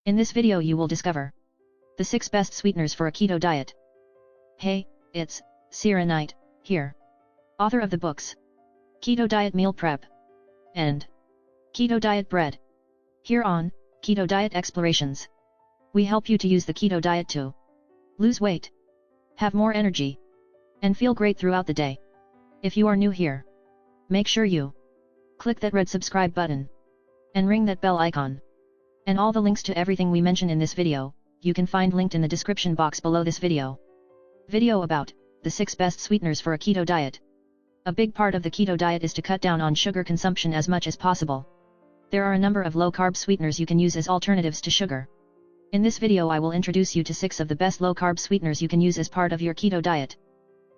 In this video you will discover the 6 best sweeteners for a keto diet. Hey, it's Sira Knight here, author of the books Keto Diet Meal Prep and Keto Diet Bread. Here on Keto Diet Explorations, we help you to use the keto diet to lose weight, have more energy, and feel great throughout the day. If you are new here, make sure you click that red subscribe button and ring that bell icon. And all the links to everything we mention in this video, you can find linked in the description box below this video. Video about the 6 best sweeteners for a keto diet. A big part of the keto diet is to cut down on sugar consumption as much as possible. There are a number of low-carb sweeteners you can use as alternatives to sugar. In this video I will introduce you to 6 of the best low-carb sweeteners you can use as part of your keto diet.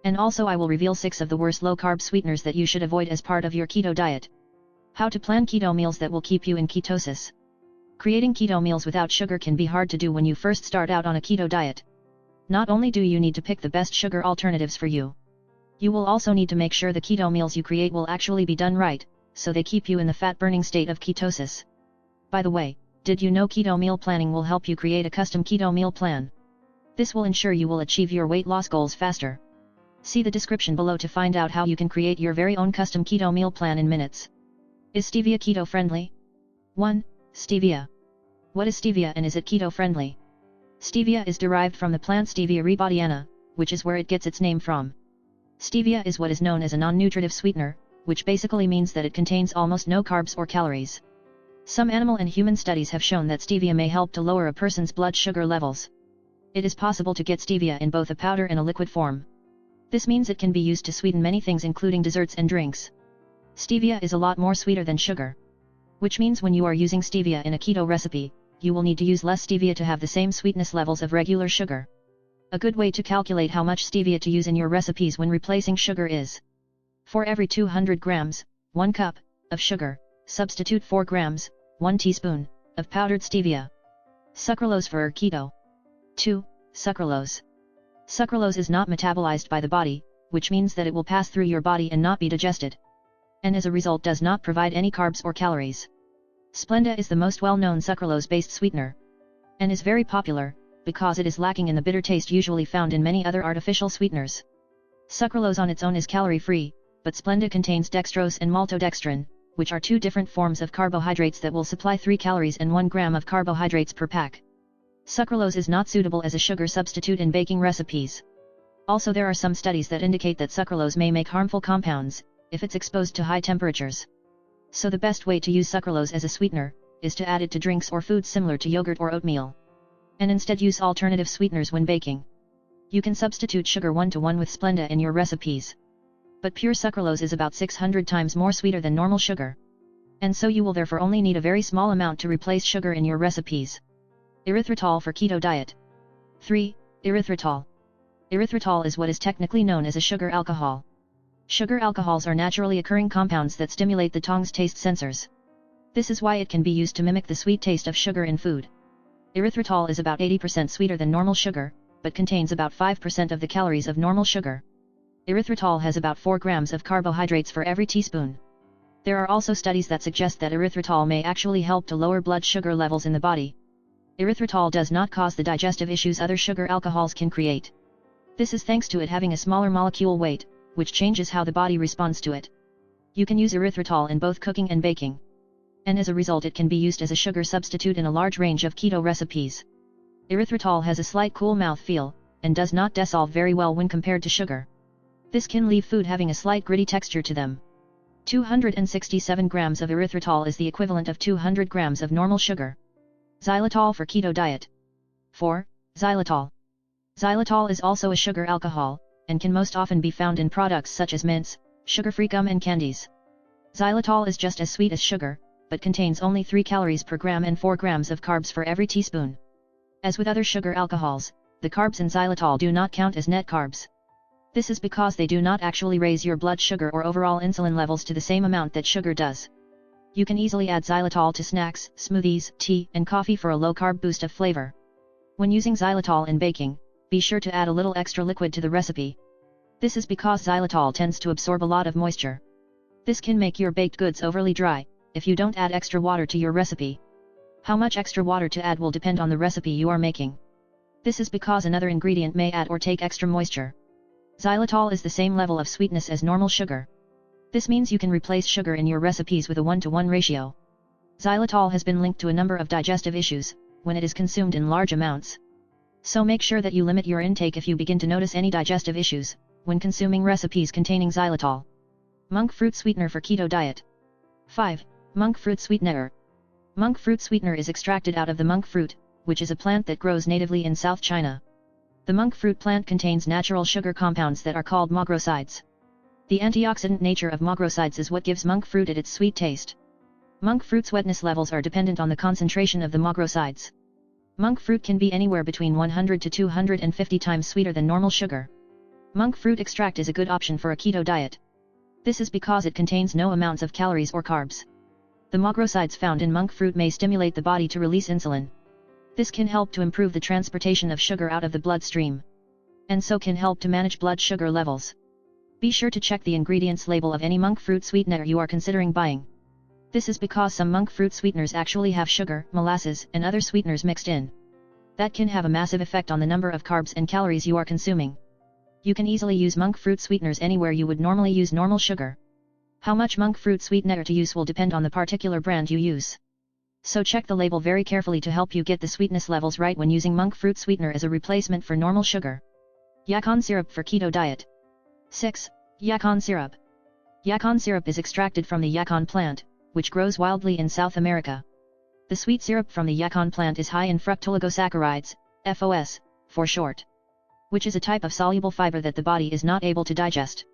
And also I will reveal 6 of the worst low-carb sweeteners that you should avoid as part of your keto diet. How to plan keto meals that will keep you in ketosis. Creating keto meals without sugar can be hard to do when you first start out on a keto diet. Not only do you need to pick the best sugar alternatives for you, you will also need to make sure the keto meals you create will actually be done right, so they keep you in the fat-burning state of ketosis. By the way, did you know keto meal planning will help you create a custom keto meal plan? This will ensure you will achieve your weight loss goals faster. See the description below to find out how you can create your very own custom keto meal plan in minutes. Is stevia keto friendly? 1. Stevia. What is stevia and is it keto friendly? Stevia is derived from the plant Stevia rebaudiana, which is where it gets its name from. Stevia is what is known as a non-nutritive sweetener, which basically means that it contains almost no carbs or calories. Some animal and human studies have shown that stevia may help to lower a person's blood sugar levels. It is possible to get stevia in both a powder and a liquid form. This means it can be used to sweeten many things including desserts and drinks. Stevia is a lot more sweeter than sugar, which means when you are using stevia in a keto recipe, you will need to use less stevia to have the same sweetness levels of regular sugar. A good way to calculate how much stevia to use in your recipes when replacing sugar is: for every 200 grams, 1 cup, of sugar, substitute 4 grams, 1 teaspoon, of powdered stevia. Sucralose for keto. 2. Sucralose. Sucralose is not metabolized by the body, which means that it will pass through your body and not be digested, and as a result does not provide any carbs or calories. Splenda is the most well-known sucralose-based sweetener, and is very popular, because it is lacking in the bitter taste usually found in many other artificial sweeteners. Sucralose on its own is calorie-free, but Splenda contains dextrose and maltodextrin, which are 2 different forms of carbohydrates that will supply 3 calories and 1 gram of carbohydrates per pack. Sucralose is not suitable as a sugar substitute in baking recipes. Also there are some studies that indicate that sucralose may make harmful compounds, if it's exposed to high temperatures. So the best way to use sucralose as a sweetener, is to add it to drinks or foods similar to yogurt or oatmeal, and instead use alternative sweeteners when baking. You can substitute sugar 1-to-1 with Splenda in your recipes. But pure sucralose is about 600 times more sweeter than normal sugar, and so you will therefore only need a very small amount to replace sugar in your recipes. Erythritol for keto diet. 3. Erythritol. Erythritol is what is technically known as a sugar alcohol. Sugar alcohols are naturally occurring compounds that stimulate the tongue's taste sensors. This is why it can be used to mimic the sweet taste of sugar in food. Erythritol is about 80% sweeter than normal sugar, but contains about 5% of the calories of normal sugar. Erythritol has about 4 grams of carbohydrates for every teaspoon. There are also studies that suggest that erythritol may actually help to lower blood sugar levels in the body. Erythritol does not cause the digestive issues other sugar alcohols can create. This is thanks to it having a smaller molecule weight, which changes how the body responds to it. You can use erythritol in both cooking and baking, and as a result it can be used as a sugar substitute in a large range of keto recipes. Erythritol has a slight cool mouth feel, and does not dissolve very well when compared to sugar. This can leave food having a slight gritty texture to them. 267 grams of erythritol is the equivalent of 200 grams of normal sugar. Xylitol for keto diet. 4. Xylitol. Xylitol is also a sugar alcohol, and can most often be found in products such as mints, sugar-free gum and candies. Xylitol is just as sweet as sugar, but contains only 3 calories per gram and 4 grams of carbs for every teaspoon. As with other sugar alcohols, the carbs in xylitol do not count as net carbs. This is because they do not actually raise your blood sugar or overall insulin levels to the same amount that sugar does. You can easily add xylitol to snacks, smoothies, tea, and coffee for a low-carb boost of flavor. When using xylitol in baking, be sure to add a little extra liquid to the recipe. This is because xylitol tends to absorb a lot of moisture. This can make your baked goods overly dry, if you don't add extra water to your recipe. How much extra water to add will depend on the recipe you are making. This is because another ingredient may add or take extra moisture. Xylitol is the same level of sweetness as normal sugar. This means you can replace sugar in your recipes with a 1-to-1 ratio. Xylitol has been linked to a number of digestive issues when it is consumed in large amounts. So make sure that you limit your intake if you begin to notice any digestive issues when consuming recipes containing xylitol. Monk fruit sweetener for keto diet. 5. Monk fruit sweetener. Monk fruit sweetener is extracted out of the monk fruit, which is a plant that grows natively in South China. The monk fruit plant contains natural sugar compounds that are called mogrosides. The antioxidant nature of mogrosides is what gives monk fruit its sweet taste. Monk fruit's wetness levels are dependent on the concentration of the mogrosides. Monk fruit can be anywhere between 100 to 250 times sweeter than normal sugar. Monk fruit extract is a good option for a keto diet. This is because it contains no amounts of calories or carbs. The mogrosides found in monk fruit may stimulate the body to release insulin. This can help to improve the transportation of sugar out of the bloodstream, and so can help to manage blood sugar levels. Be sure to check the ingredients label of any monk fruit sweetener you are considering buying. This is because some monk fruit sweeteners actually have sugar, molasses, and other sweeteners mixed in. That can have a massive effect on the number of carbs and calories you are consuming. You can easily use monk fruit sweeteners anywhere you would normally use normal sugar. How much monk fruit sweetener to use will depend on the particular brand you use. So check the label very carefully to help you get the sweetness levels right when using monk fruit sweetener as a replacement for normal sugar. Yacon syrup for keto diet. 6. Yacon syrup. Yacon syrup is extracted from the yacon plant, which grows wildly in South America. The sweet syrup from the yacon plant is high in fructooligosaccharides, FOS, for short, which is a type of soluble fiber that the body is not able to digest.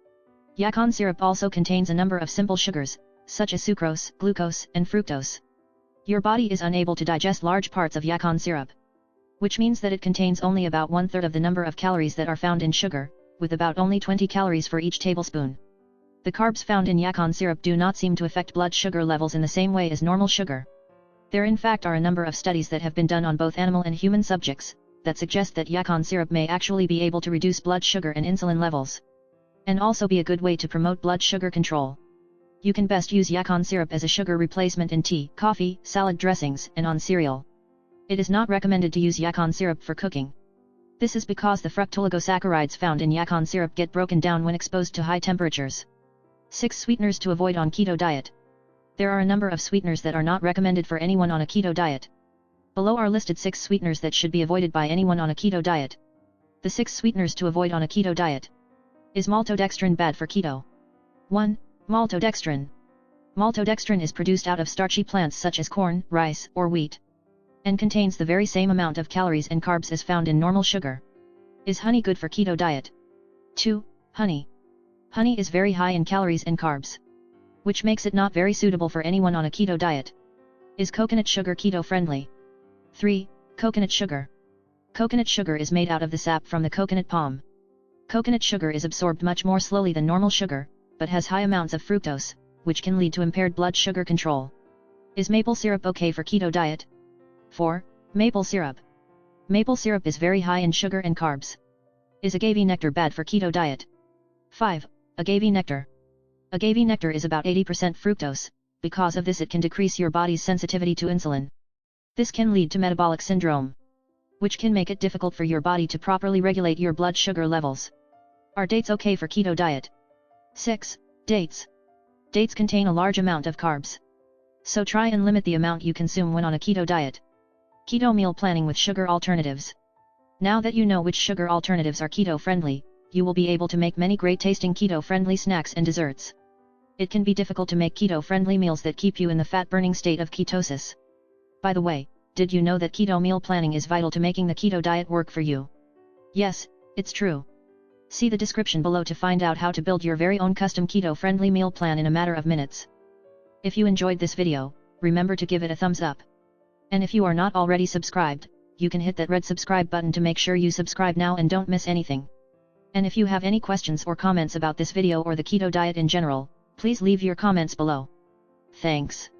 Yacon syrup also contains a number of simple sugars, such as sucrose, glucose, and fructose. Your body is unable to digest large parts of yacon syrup, which means that it contains only about 1/3 of the number of calories that are found in sugar, with about only 20 calories for each tablespoon. The carbs found in yacon syrup do not seem to affect blood sugar levels in the same way as normal sugar. There in fact are a number of studies that have been done on both animal and human subjects, that suggest that yacon syrup may actually be able to reduce blood sugar and insulin levels, and also be a good way to promote blood sugar control. You can best use yacon syrup as a sugar replacement in tea, coffee, salad dressings, and on cereal. It is not recommended to use yacon syrup for cooking. This is because the fructooligosaccharides found in yacon syrup get broken down when exposed to high temperatures. 6 sweeteners to avoid on keto diet. There are a number of sweeteners that are not recommended for anyone on a keto diet. Below are listed 6 sweeteners that should be avoided by anyone on a keto diet. The 6 sweeteners to avoid on a keto diet. Is maltodextrin bad for keto? 1. Maltodextrin. Maltodextrin is produced out of starchy plants such as corn, rice, or wheat, and contains the very same amount of calories and carbs as found in normal sugar. Is honey good for keto diet? 2. Honey. Honey is very high in calories and carbs, which makes it not very suitable for anyone on a keto diet. Is coconut sugar keto friendly? 3. Coconut sugar. Coconut sugar is made out of the sap from the coconut palm. Coconut sugar is absorbed much more slowly than normal sugar, but has high amounts of fructose, which can lead to impaired blood sugar control. Is maple syrup okay for keto diet? 4. Maple syrup. Maple syrup is very high in sugar and carbs. Is agave nectar bad for keto diet? 5. Agave nectar. Agave nectar is about 80% fructose, because of this it can decrease your body's sensitivity to insulin. This can lead to metabolic syndrome, which can make it difficult for your body to properly regulate your blood sugar levels. Are dates okay for keto diet? 6. Dates. Dates contain a large amount of carbs, so try and limit the amount you consume when on a keto diet. Keto meal planning with sugar alternatives. Now that you know which sugar alternatives are keto-friendly, you will be able to make many great-tasting keto-friendly snacks and desserts. It can be difficult to make keto-friendly meals that keep you in the fat-burning state of ketosis. By the way, did you know that keto meal planning is vital to making the keto diet work for you? Yes, it's true. See the description below to find out how to build your very own custom keto-friendly meal plan in a matter of minutes. If you enjoyed this video, remember to give it a thumbs up. And if you are not already subscribed, you can hit that red subscribe button to make sure you subscribe now and don't miss anything. And if you have any questions or comments about this video or the keto diet in general, please leave your comments below. Thanks.